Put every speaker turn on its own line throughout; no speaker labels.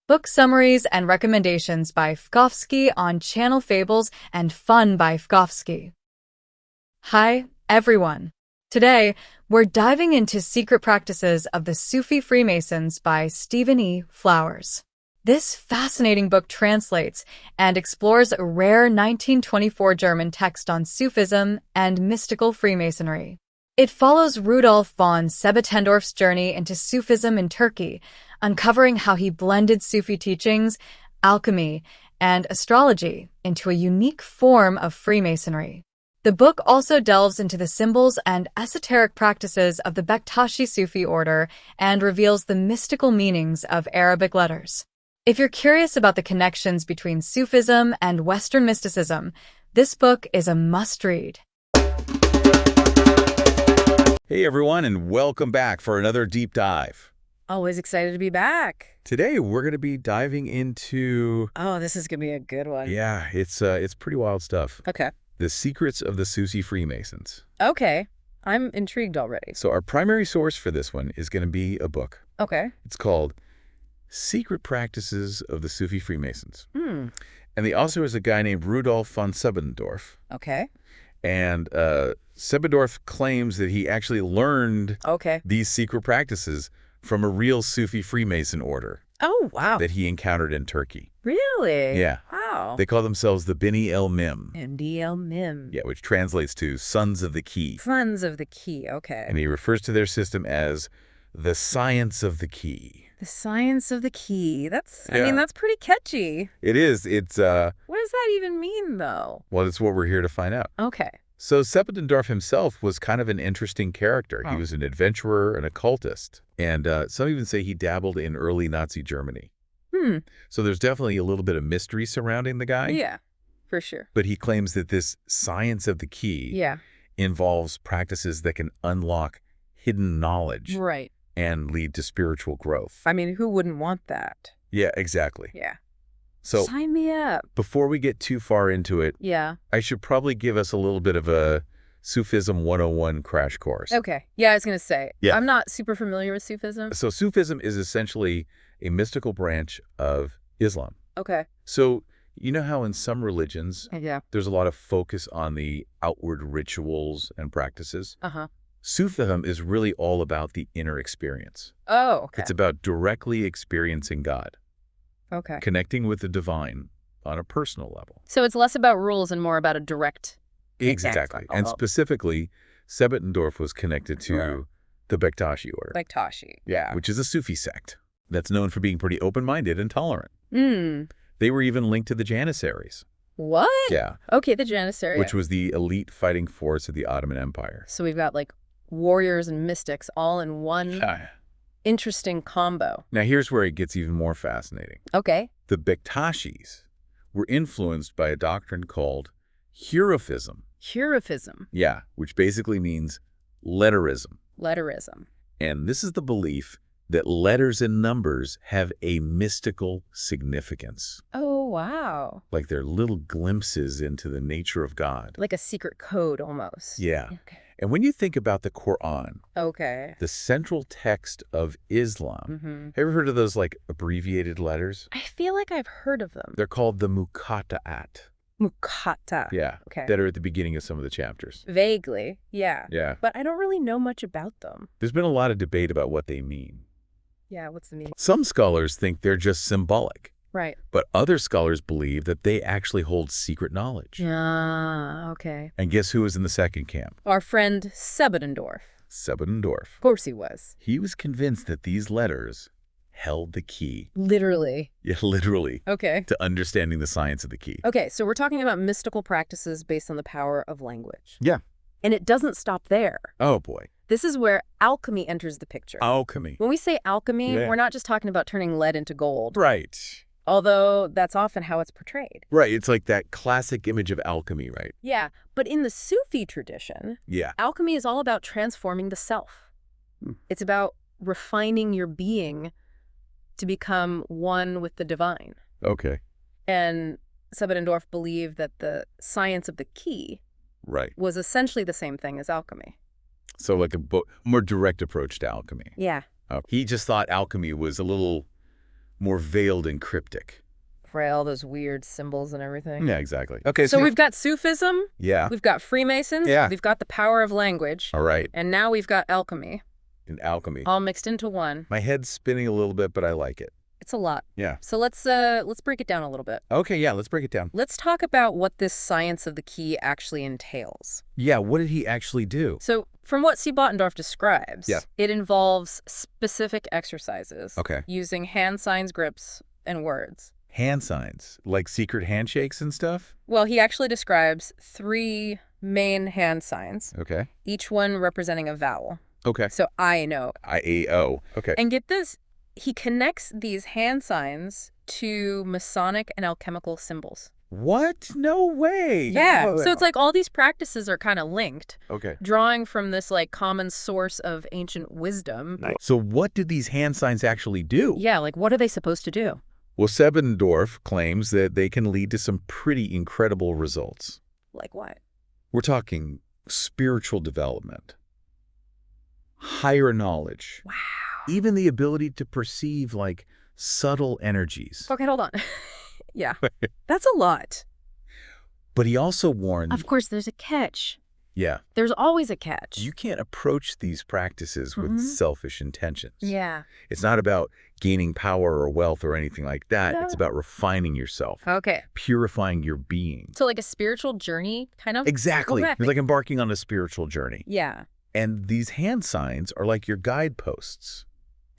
book summaries and recommendations by Fkowski on Channel Fables and Fun by Fkowski. Hi, everyone. Today, we're diving into Secret Practices of the Sufi Freemasons by Stephen E. Flowers. This fascinating book translates and explores a rare 1924 German text on Sufism and mystical Freemasonry. It follows Rudolf von Sebottendorff's journey into Sufism in Turkey, uncovering how he blended Sufi teachings, alchemy, and astrology into a unique form of Freemasonry. The book also delves into the symbols and esoteric practices of the Bektashi Sufi Order and reveals the mystical meanings of Arabic letters. If you're curious about the connections between Sufism and Western mysticism, this book is a must-read.
Hey everyone, and welcome back for another deep dive.
Always excited to be back.
Today we're going to be diving into...
Oh, this is going to be a good one.
Yeah, it's pretty wild stuff.
Okay.
The Secrets of the Sufi Freemasons.
Okay. I'm intrigued already.
So our primary source for this one is going to be a book.
Okay.
It's called Secret Practices of the Sufi Freemasons.
Hmm.
And the author is a guy named Rudolf von Sebottendorff.
Okay.
And Sebottendorff claims that he actually learned these secret practices from a real Sufi Freemason order.
Oh, wow.
That he encountered in Turkey.
Really?
Yeah.
Wow.
They call themselves the Bini el Mim.
MDL Mim.
Yeah, which translates to Sons of the Key.
Sons of the Key, okay.
And he refers to their system as the Science of the Key.
The Science of the Key. I mean, that's pretty catchy.
It is. It's,
What does that even mean, though?
well, it's what we're here to find out.
Okay.
So Sebottendorff himself was kind of an interesting character. He was an adventurer, an occultist. And some even say he dabbled in early Nazi Germany. So there's definitely a little bit of mystery surrounding the guy.
Yeah, for sure.
But he claims that this Science of the Key involves practices that can unlock hidden knowledge.
Right.
And lead to spiritual growth.
I mean, who wouldn't want that?
Yeah, exactly.
Yeah.
So
sign me up.
Before we get too far into it, I should probably give us a little bit of a Sufism 101 crash course.
Okay. Yeah, I was going to say,
Yeah.
I'm not super familiar with Sufism.
So Sufism is essentially a mystical branch of Islam.
Okay.
So you know how in some religions,
Yeah.
there's a lot of focus on the outward rituals and practices?
Uh-huh.
Sufism is really all about the inner experience.
Oh, okay.
It's about directly experiencing God.
Okay.
Connecting with the divine on a personal level.
So it's less about rules and more about a direct...
Exactly. And specifically, Sebottendorff was connected to the Bektashi Order.
Bektashi.
Yeah. Which is a Sufi sect that's known for being pretty open-minded and tolerant.
Mm.
They were even linked to the Janissaries.
What?
Yeah.
Okay, the Janissaries.
Which was the elite fighting force of the Ottoman Empire.
So we've got like warriors and mystics all in one interesting combo.
Now here's where it gets even more fascinating.
Okay.
The Bektashis were influenced by a doctrine called Hierophism.
Hierophism.
Yeah, which basically means letterism.
Letterism.
And this is the belief that letters and numbers have a mystical significance.
Oh, wow.
Like they're little glimpses into the nature of God.
Like a secret code almost.
Yeah.
Okay.
And when you think about the Quran,
Okay.
the central text of Islam, have you ever heard of those like abbreviated letters?
I feel like I've heard of them.
They're called the Muqatta'at.
Muqatta.
Yeah.
Okay.
That are at the beginning of some of the chapters.
Vaguely, yeah.
Yeah.
But I don't really know much about them.
There's been a lot of debate about what they mean.
Yeah, what's the meaning?
Some scholars think they're just symbolic.
Right.
But other scholars believe that they actually hold secret knowledge.
Ah, okay.
And guess who was in the second camp?
Our friend Sebottendorff.
Sebottendorff.
Of course he was.
He was convinced that these letters held the key.
Literally.
Yeah, literally.
Okay.
To understanding the science of the key.
Okay, so we're talking about mystical practices based on the power of language.
Yeah.
And it doesn't stop there.
Oh, boy.
This is where alchemy enters the picture.
Alchemy.
When we say alchemy, we're not just talking about turning lead into gold.
Right.
Although that's often how it's portrayed.
Right. It's like that classic image of alchemy, right?
Yeah. But in the Sufi tradition, alchemy is all about transforming the self. It's about refining your being to become one with the divine.
Okay.
And Sebottendorff believed that the science of the key was essentially the same thing as alchemy.
So like a more direct approach to alchemy.
Yeah.
He just thought alchemy was a little more veiled and cryptic.
Right, all those weird symbols and everything.
Yeah, exactly. Okay,
so we've got Sufism.
Yeah.
We've got Freemasons.
Yeah.
We've got the power of language.
All right.
And now we've got alchemy.
And alchemy.
All mixed into one.
My head's spinning a little bit, but I like it.
It's a lot.
Yeah.
So let's break it down a little bit.
Okay, yeah, let's break it down.
Let's talk about what this science of the key actually entails.
Yeah, what did he actually do?
So from what Sebottendorff describes, it involves specific exercises.
Okay.
Using hand signs, grips, and words.
Hand signs, like secret handshakes and stuff?
Well, he actually describes 3 main hand signs.
Okay.
Each one representing a vowel.
Okay.
So I know.
I-A-O. Okay.
And get this, he connects these hand signs to Masonic and alchemical symbols.
What? No way.
Yeah. So it's like all these practices are kind of linked.
Okay.
Drawing from this like common source of ancient wisdom.
Nice. So what did these hand signs actually do?
Yeah, like what are they supposed to do?
Well, Sebottendorff claims that they can lead to some pretty incredible results.
Like what?
We're talking spiritual development, higher knowledge.
Wow.
Even the ability to perceive, like, subtle energies.
Okay, hold on. Yeah, that's a lot.
But he also warned...
Of course, there's a catch.
Yeah.
There's always a catch.
You can't approach these practices with selfish intentions.
Yeah.
It's not about gaining power or wealth or anything like that.
No.
It's about refining yourself.
Okay.
Purifying your being.
So like a spiritual journey, kind of?
Exactly.
Okay.
It's like embarking on a spiritual journey.
Yeah.
And these hand signs are like your guideposts.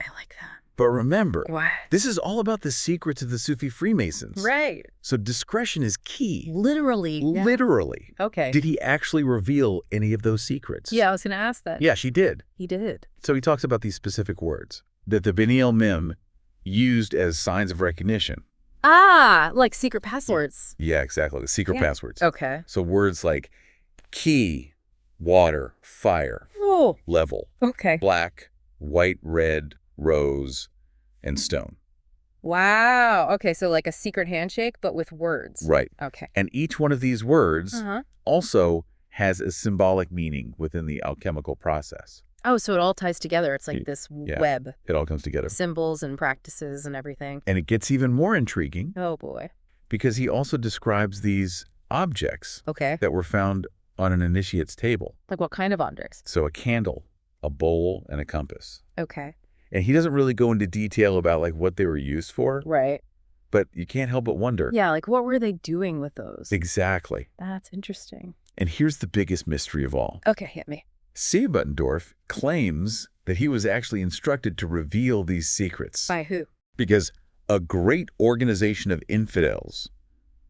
I like that.
But remember,
What?
this is all about the secrets of the Sufi Freemasons.
Right.
So discretion is key.
Literally.
Literally.
Okay.
Did he actually reveal any of those secrets?
Yeah, I was going to ask that.
Yeah, she did.
He did.
So he talks about these specific words that the Beni El Mim used as signs of recognition.
Ah, like secret passwords.
Yeah, exactly. The secret passwords.
Okay.
So words like key, water, fire,
Oh.
level,
Okay.
black, white, red, rose, and stone.
Wow. Okay, so like a secret handshake, but with words.
Right.
Okay.
And each one of these words
Uh-huh.
also has a symbolic meaning within the alchemical process.
Oh, so it all ties together. It's like this web.
It all comes together.
Symbols and practices and everything.
And it gets even more intriguing
Oh, boy.
because he also describes these objects
Okay.
that were found on an initiate's table.
Like what kind of objects?
So a candle, a bowl, and a compass.
Okay.
And he doesn't really go into detail about like what they were used for,
Right.
but you can't help but wonder.
Yeah, like what were they doing with those?
Exactly.
That's interesting.
And here's the biggest mystery of all.
Okay, hit me.
Sebottendorff claims that he was actually instructed to reveal these secrets.
By who?
Because a great organization of infidels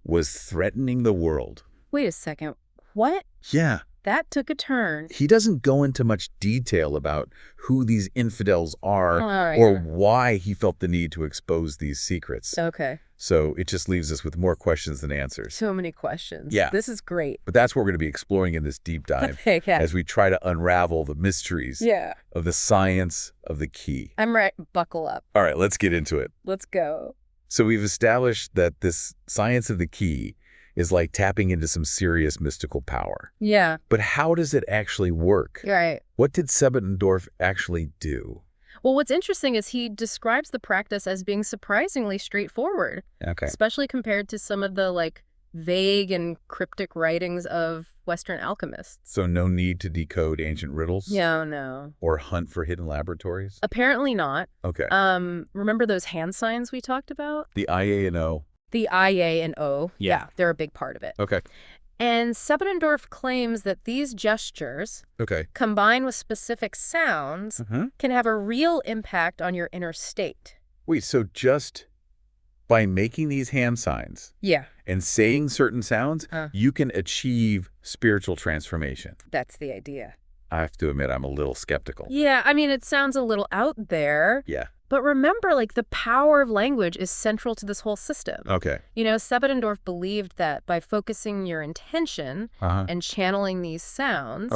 was threatening the world.
Wait a second. What?
Yeah.
That took a turn.
He doesn't go into much detail about who these infidels are
All right.
or why he felt the need to expose these secrets.
Okay.
So it just leaves us with more questions than answers.
So many questions.
Yeah.
This is great.
But that's what we're going to be exploring in this deep dive
Okay.
as we try to unravel the mysteries of the science of the key.
I'm right. Buckle up.
All right, let's get into it.
Let's go.
So we've established that this science of the key is like tapping into some serious mystical power.
Yeah.
But how does it actually work?
You're right.
What did Sebottendorff actually do?
Well, what's interesting is he describes the practice as being surprisingly straightforward.
Okay.
Especially compared to some of the like vague and cryptic writings of Western alchemists.
So no need to decode ancient riddles?
Yeah, no.
Or hunt for hidden laboratories?
Apparently not.
Okay.
Remember those hand signs we talked about?
The IA and O.
The IA and O.
Yeah.
They're a big part of it.
Okay.
And Sebottendorff claims that these gestures,
Okay.
combined with specific sounds, can have a real impact on your inner state.
Wait, so just by making these hand signs and saying certain sounds, you can achieve spiritual transformation?
That's the idea.
I have to admit, I'm a little skeptical.
Yeah, I mean, it sounds a little out there.
Yeah.
But remember, like, the power of language is central to this whole system.
Okay.
You know, Sebottendorff believed that by focusing your intention and channeling these sounds,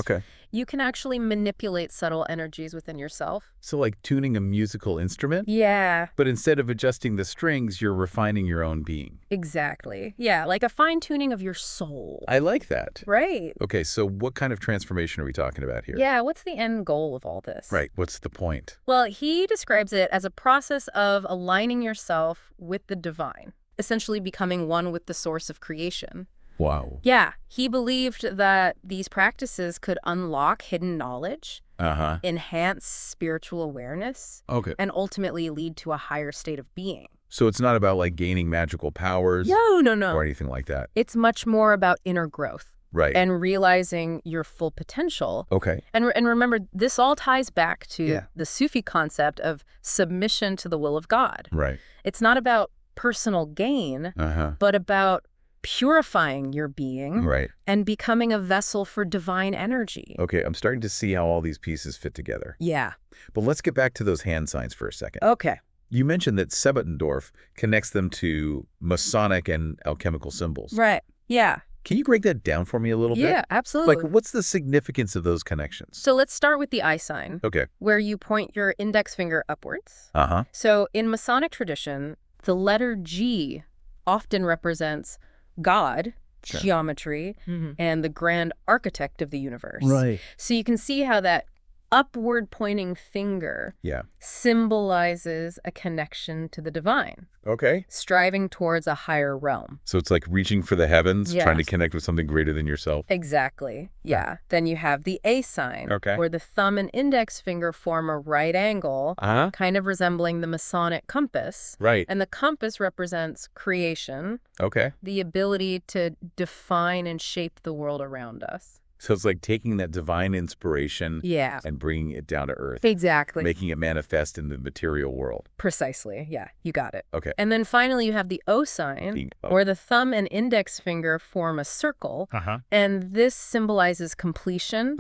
You can actually manipulate subtle energies within yourself.
So like tuning a musical instrument?
Yeah.
But instead of adjusting the strings, you're refining your own being.
Exactly. Yeah, like a fine-tuning of your soul.
I like that.
Right.
Okay, so what kind of transformation are we talking about here?
Yeah, what's the end goal of all this?
Right, what's the point?
Well, he describes it as a process of aligning yourself with the divine, essentially becoming one with the source of creation.
Wow.
Yeah, he believed that these practices could unlock hidden knowledge, enhance spiritual awareness, and ultimately lead to a higher state of being.
So it's not about like gaining magical powers?
No.
Or anything like that?
It's much more about inner growth.
Right.
And realizing your full potential.
Okay.
And remember, this all ties back to the Sufi concept of submission to the will of God.
Right.
It's not about personal gain, but about purifying your being and becoming a vessel for divine energy.
Okay, I'm starting to see how all these pieces fit together.
Yeah.
But let's get back to those hand signs for a second.
Okay.
You mentioned that Sebottendorff connects them to Masonic and alchemical symbols.
Right. Yeah.
Can you break that down for me a little bit?
Yeah, absolutely.
Like, what's the significance of those connections?
So let's start with the I sign.
Okay.
Where you point your index finger upwards.
Uh-huh.
So in Masonic tradition, the letter G often represents God, geometry, and the grand architect of the universe.
Right.
So you can see how that upward pointing finger symbolizes a connection to the divine.
Okay.
Striving towards a higher realm.
So it's like reaching for the heavens, trying to connect with something greater than yourself.
Exactly. Yeah. Then you have the A sign, where the thumb and index finger form a right angle, kind of resembling the Masonic compass.
Right.
And the compass represents creation.
Okay.
The ability to define and shape the world around us.
So it's like taking that divine inspiration and bringing it down to earth.
Exactly.
Making it manifest in the material world.
Precisely. Yeah, you got it.
Okay.
And then finally you have the O sign, where the thumb and index finger form a circle. And this symbolizes completion,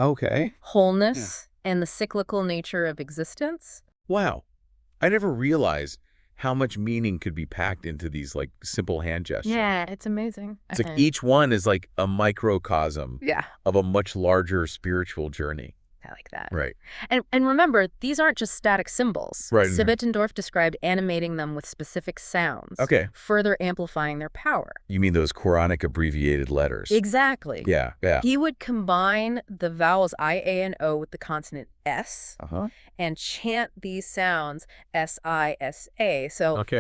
wholeness, and the cyclical nature of existence.
Wow. I never realized how much meaning could be packed into these like simple hand gestures.
Yeah, it's amazing.
It's like each one is like a microcosm of a much larger spiritual journey.
I like that.
Right.
And remember, these aren't just static symbols.
Right.
Sebottendorff described animating them with specific sounds. Further amplifying their power.
You mean those Quranic abbreviated letters?
Exactly.
Yeah.
He would combine the vowels I, A, and O with the consonant S and chant these sounds S-I, S-A,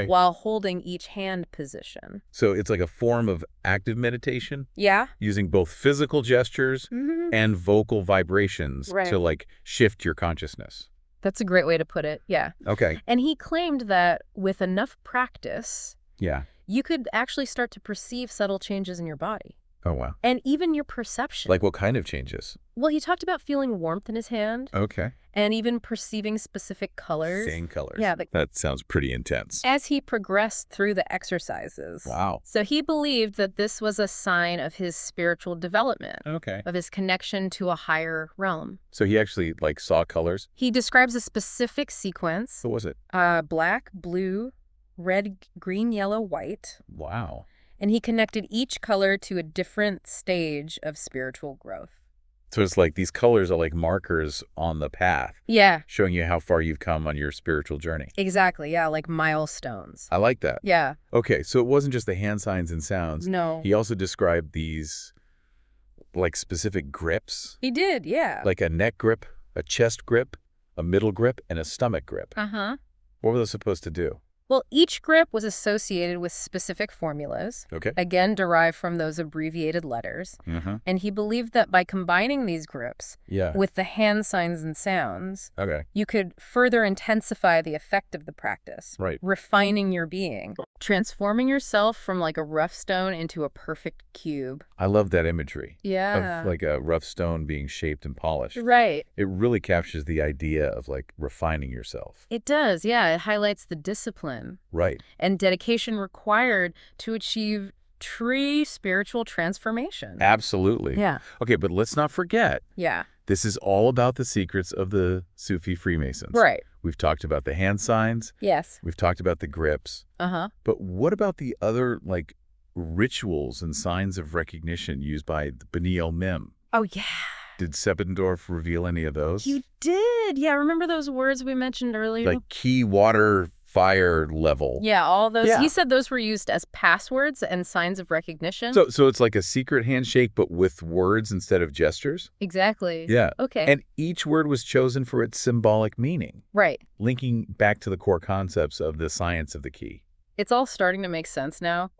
while holding each hand position.
So it's like a form of active meditation?
Yeah.
Using both physical gestures and vocal vibrations to like shift your consciousness.
That's a great way to put it, yeah.
Okay.
And he claimed that with enough practice, you could actually start to perceive subtle changes in your body.
Oh, wow.
And even your perception.
Like what kind of changes?
Well, he talked about feeling warmth in his hand.
Okay.
And even perceiving specific colors.
Seeing colors.
Yeah.
That sounds pretty intense.
As he progressed through the exercises.
Wow.
So he believed that this was a sign of his spiritual development.
Okay.
Of his connection to a higher realm.
So he actually like saw colors?
He describes a specific sequence.
What was it?
Black, blue, red, green, yellow, white.
Wow.
And he connected each color to a different stage of spiritual growth.
So it's like these colors are like markers on the path.
Yeah.
Showing you how far you've come on your spiritual journey.
Exactly. Yeah. Like milestones.
I like that.
Yeah.
Okay. So it wasn't just the hand signs and sounds.
No.
He also described these like specific grips.
He did. Yeah.
Like a neck grip, a chest grip, a middle grip, and a stomach grip.
Uh-huh.
What were those supposed to do?
Well, each grip was associated with specific formulas, again derived from those abbreviated letters. And he believed that by combining these grips with the hand signs and sounds, you could further intensify the effect of the practice, refining your being, transforming yourself from like a rough stone into a perfect cube.
I love that imagery.
Yeah.
Of like a rough stone being shaped and polished.
Right.
It really captures the idea of like refining yourself.
It does, yeah. It highlights the discipline.
Right.
And dedication required to achieve true spiritual transformation.
Absolutely.
Yeah.
Okay, but let's not forget.
Yeah.
This is all about the secrets of the Sufi Freemasons.
Right.
We've talked about the hand signs.
Yes.
We've talked about the grips. But what about the other like rituals and signs of recognition used by the Bani el-Mim?
Oh, yeah.
Did Sebottendorff reveal any of those?
You did. Yeah, remember those words we mentioned earlier?
Like key, water, fire, level.
Yeah, all those. Yeah. He said those were used as passwords and signs of recognition.
So it's like a secret handshake, but with words instead of gestures?
Exactly.
Yeah.
Okay.
And each word was chosen for its symbolic meaning.
Right.
Linking back to the core concepts of the science of the key.
It's all starting to make sense now.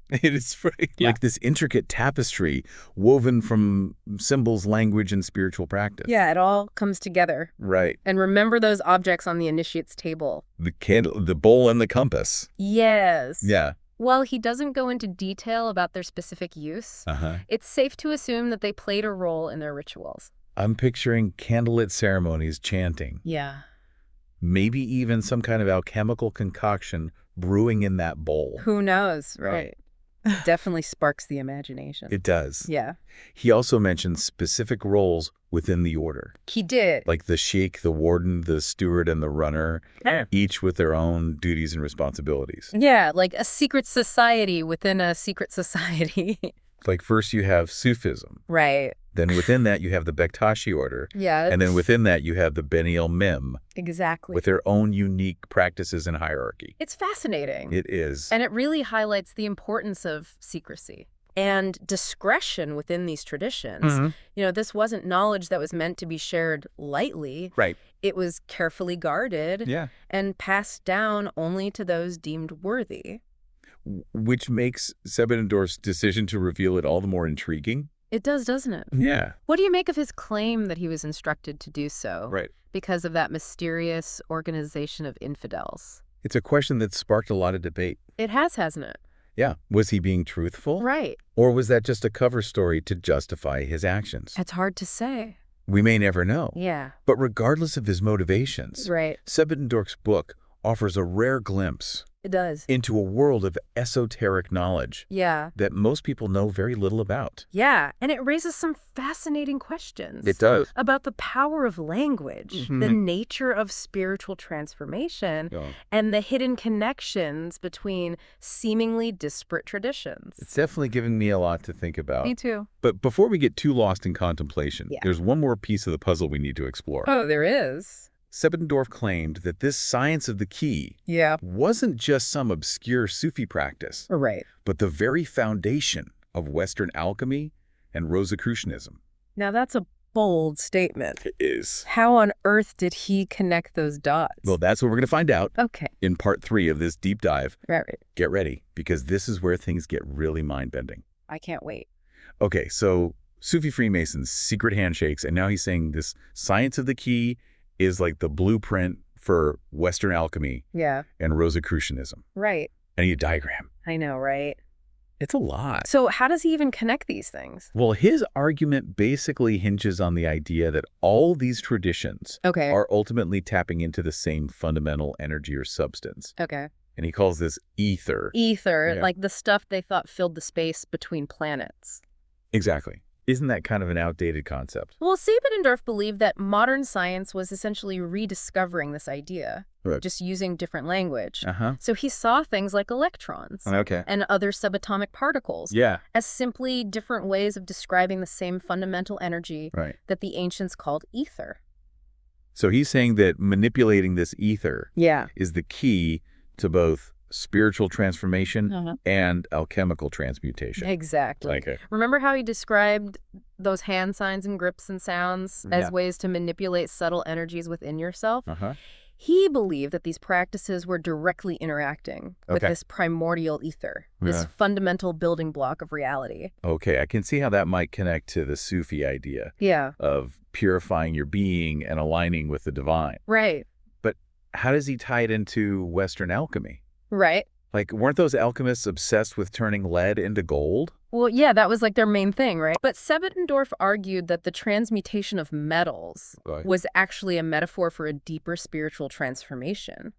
It is like this intricate tapestry woven from symbols, language, and spiritual practice.
Yeah, it all comes together.
Right.
And remember those objects on the initiate's table.
The candle, the bowl, and the compass.
Yes.
Yeah.
While he doesn't go into detail about their specific use, it's safe to assume that they played a role in their rituals.
I'm picturing candlelit ceremonies, chanting.
Yeah.
Maybe even some kind of alchemical concoction brewing in that bowl.
Who knows, right? Definitely sparks the imagination.
It does.
Yeah.
He also mentioned specific roles within the order.
He did.
Like the sheikh, the warden, the steward, and the runner, each with their own duties and responsibilities.
Yeah, like a secret society within a secret society.
Like first you have Sufism.
Right.
Then within that you have the Bektashi Order.
Yeah.
And then within that you have the Beni el-Mim.
Exactly.
With their own unique practices and hierarchy.
It's fascinating.
It is.
And it really highlights the importance of secrecy and discretion within these traditions. You know, this wasn't knowledge that was meant to be shared lightly.
Right.
It was carefully guarded and passed down only to those deemed worthy.
Which makes Sebottendorff's decision to reveal it all the more intriguing.
It does, doesn't it?
Yeah.
What do you make of his claim that he was instructed to do so?
Right.
Because of that mysterious organization of infidels?
It's a question that sparked a lot of debate.
It has, hasn't it?
Yeah. Was he being truthful?
Right.
Or was that just a cover story to justify his actions?
It's hard to say.
We may never know.
Yeah.
But regardless of his motivations, Sebottendorff's book offers a rare glimpse.
It does.
Into a world of esoteric knowledge.
Yeah.
That most people know very little about.
Yeah, and it raises some fascinating questions.
It does.
About the power of language, the nature of spiritual transformation, and the hidden connections between seemingly disparate traditions.
It's definitely given me a lot to think about.
Me too.
But before we get too lost in contemplation, there's one more piece of the puzzle we need to explore.
Oh, there is.
Sebottendorff claimed that this science of the key wasn't just some obscure Sufi practice, but the very foundation of Western alchemy and Rosicrucianism.
Now that's a bold statement.
It is.
How on earth did he connect those dots?
Well, that's what we're going to find out in part 3 of this deep dive.
Right.
Get ready, because this is where things get really mind-bending.
I can't wait.
Okay, so Sufi Freemasons, secret handshakes, and now he's saying this science of the key is like the blueprint for Western alchemy and Rosicrucianism.
Right.
I need a diagram.
I know, right?
It's a lot.
So how does he even connect these things?
Well, his argument basically hinges on the idea that all these traditions are ultimately tapping into the same fundamental energy or substance.
Okay.
And he calls this ether.
Ether, like the stuff they thought filled the space between planets.
Exactly. Isn't that kind of an outdated concept?
Well, Sebottendorff believed that modern science was essentially rediscovering this idea, just using different language. So he saw things like electrons and other subatomic particles as simply different ways of describing the same fundamental energy that the ancients called ether.
So he's saying that manipulating this ether is the key to both spiritual transformation and alchemical transmutation.
Exactly. Remember how he described those hand signs and grips and sounds as ways to manipulate subtle energies within yourself? He believed that these practices were directly interacting with this primordial ether, this fundamental building block of reality.
Okay, I can see how that might connect to the Sufi idea of purifying your being and aligning with the divine.
Right.
But how does he tie it into Western alchemy?
Right.
Like, weren't those alchemists obsessed with turning lead into gold?
Well, yeah, that was like their main thing, right? But Sebottendorff argued that the transmutation of metals was actually a metaphor for a deeper spiritual transformation.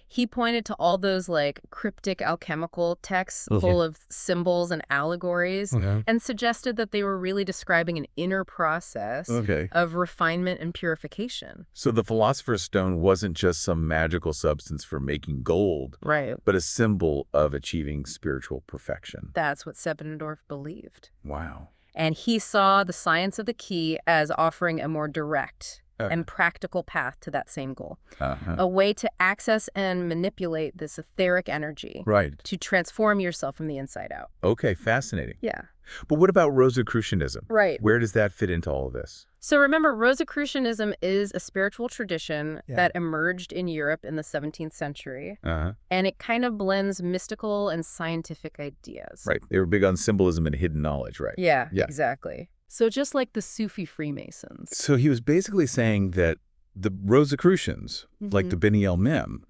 He pointed to all those like cryptic alchemical texts full of symbols and allegories and suggested that they were really describing an inner process of refinement and purification.
So the Philosopher's Stone wasn't just some magical substance for making gold, but a symbol of achieving spiritual perfection.
That's what Sebottendorff believed.
Wow.
And he saw the science of the key as offering a more direct and practical path to that same goal. A way to access and manipulate this etheric energy.
Right.
To transform yourself from the inside out.
Okay, fascinating.
Yeah.
But what about Rosicrucianism?
Right.
Where does that fit into all of this?
So remember, Rosicrucianism is a spiritual tradition that emerged in Europe in the 17th century. And it kind of blends mystical and scientific ideas.
Right. They were big on symbolism and hidden knowledge, right?
Yeah, exactly. So just like the Sufi Freemasons.
So he was basically saying that the Rosicrucians, like the Beni el-Mem,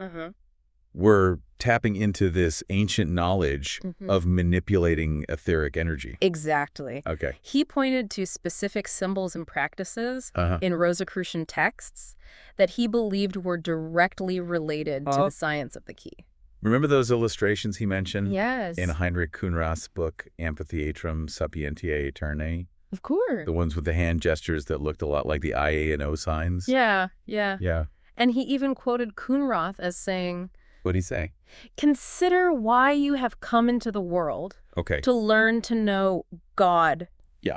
were tapping into this ancient knowledge of manipulating etheric energy.
Exactly.
Okay.
He pointed to specific symbols and practices in Rosicrucian texts that he believed were directly related to the science of the key.
Remember those illustrations he mentioned?
Yes.
In Heinrich Kunrath's book, Amphitheatrum Sapientiae Aeternae?
Of course.
The ones with the hand gestures that looked a lot like the I, A, and O signs?
Yeah. And he even quoted Kunrath as saying,
what'd he say?
Consider why you have come into the world to learn to know God,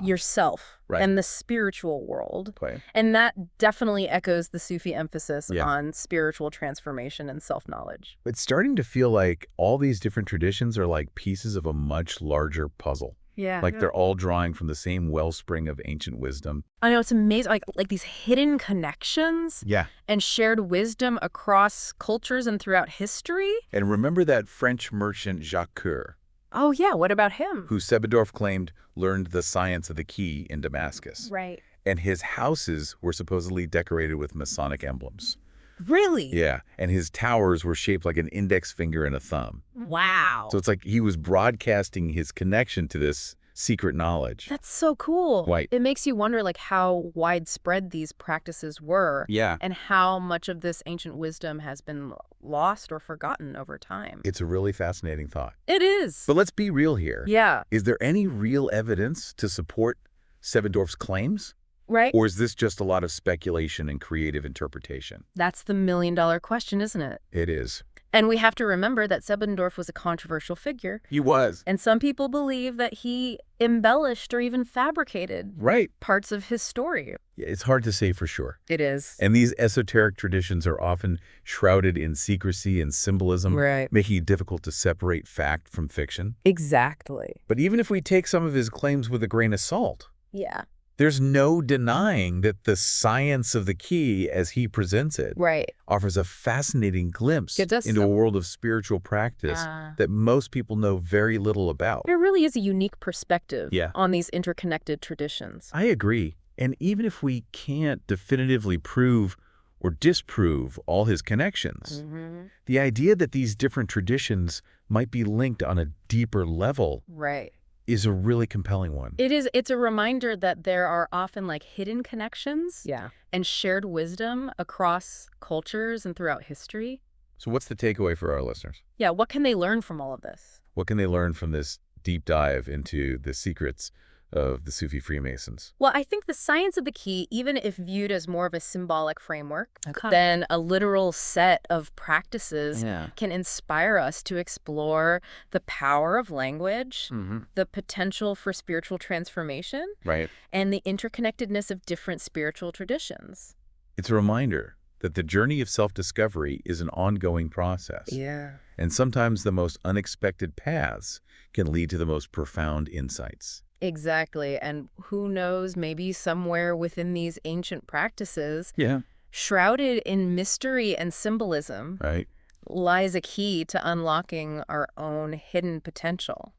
yourself, and the spiritual world. And that definitely echoes the Sufi emphasis on spiritual transformation and self-knowledge.
It's starting to feel like all these different traditions are like pieces of a much larger puzzle.
Yeah.
Like they're all drawing from the same wellspring of ancient wisdom.
I know, it's amazing. Like these hidden connections and shared wisdom across cultures and throughout history.
And remember that French merchant Jacques Coeur?
Oh, yeah. What about him?
Who Sebottendorff claimed learned the science of the key in Damascus.
Right.
And his houses were supposedly decorated with Masonic emblems.
Really?
Yeah. And his towers were shaped like an index finger and a thumb.
Wow.
So it's like he was broadcasting his connection to this secret knowledge.
That's so cool.
Right.
It makes you wonder like how widespread these practices were.
Yeah.
And how much of this ancient wisdom has been lost or forgotten over time.
It's a really fascinating thought.
It is.
But let's be real here.
Yeah.
Is there any real evidence to support Sebottendorff's claims?
Right.
Or is this just a lot of speculation and creative interpretation?
That's the million-dollar question, isn't it?
It is.
And we have to remember that Sebottendorff was a controversial figure.
He was.
And some people believe that he embellished or even fabricated parts of his story.
Yeah, it's hard to say for sure.
It is.
And these esoteric traditions are often shrouded in secrecy and symbolism, making it difficult to separate fact from fiction.
Exactly.
But even if we take some of his claims with a grain of salt, there's no denying that the science of the key, as he presents it, offers a fascinating glimpse into a world of spiritual practice that most people know very little about.
There really is a unique perspective on these interconnected traditions.
I agree. And even if we can't definitively prove or disprove all his connections, the idea that these different traditions might be linked on a deeper level is a really compelling one.
It is. It's a reminder that there are often like hidden connections and shared wisdom across cultures and throughout history.
So what's the takeaway for our listeners?
Yeah, what can they learn from all of this?
What can they learn from this deep dive into the secrets of the Sufi Freemasons?
Well, I think the science of the key, even if viewed as more of a symbolic framework than a literal set of practices, can inspire us to explore the power of language, the potential for spiritual transformation, and the interconnectedness of different spiritual traditions.
It's a reminder that the journey of self-discovery is an ongoing process. And sometimes the most unexpected paths can lead to the most profound insights.
Exactly. And who knows, maybe somewhere within these ancient practices, shrouded in mystery and symbolism, lies a key to unlocking our own hidden potential.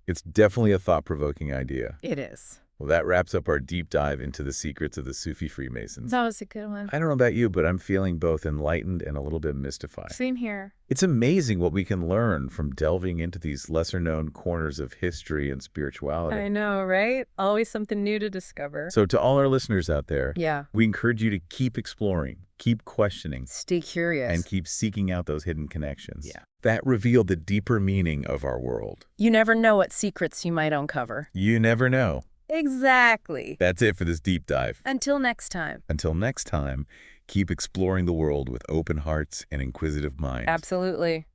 It's definitely a thought-provoking idea.
It is.
Well, that wraps up our deep dive into the secrets of the Sufi Freemasons.
That was a good one.
I don't know about you, but I'm feeling both enlightened and a little bit mystified.
Same here.
It's amazing what we can learn from delving into these lesser-known corners of history and spirituality.
I know, right? Always something new to discover.
So to all our listeners out there,
yeah,
we encourage you to keep exploring, keep questioning,
stay curious,
and keep seeking out those hidden connections.
Yeah.
That reveal the deeper meaning of our world.
You never know what secrets you might uncover.
You never know.
Exactly.
That's it for this deep dive.
Until next time.
Until next time, keep exploring the world with open hearts and inquisitive minds.
Absolutely.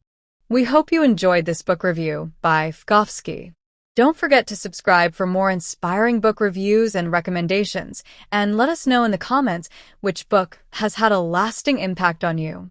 We hope you enjoyed this book review by Fkowski. Don't forget to subscribe for more inspiring book reviews and recommendations, and let us know in the comments which book has had a lasting impact on you.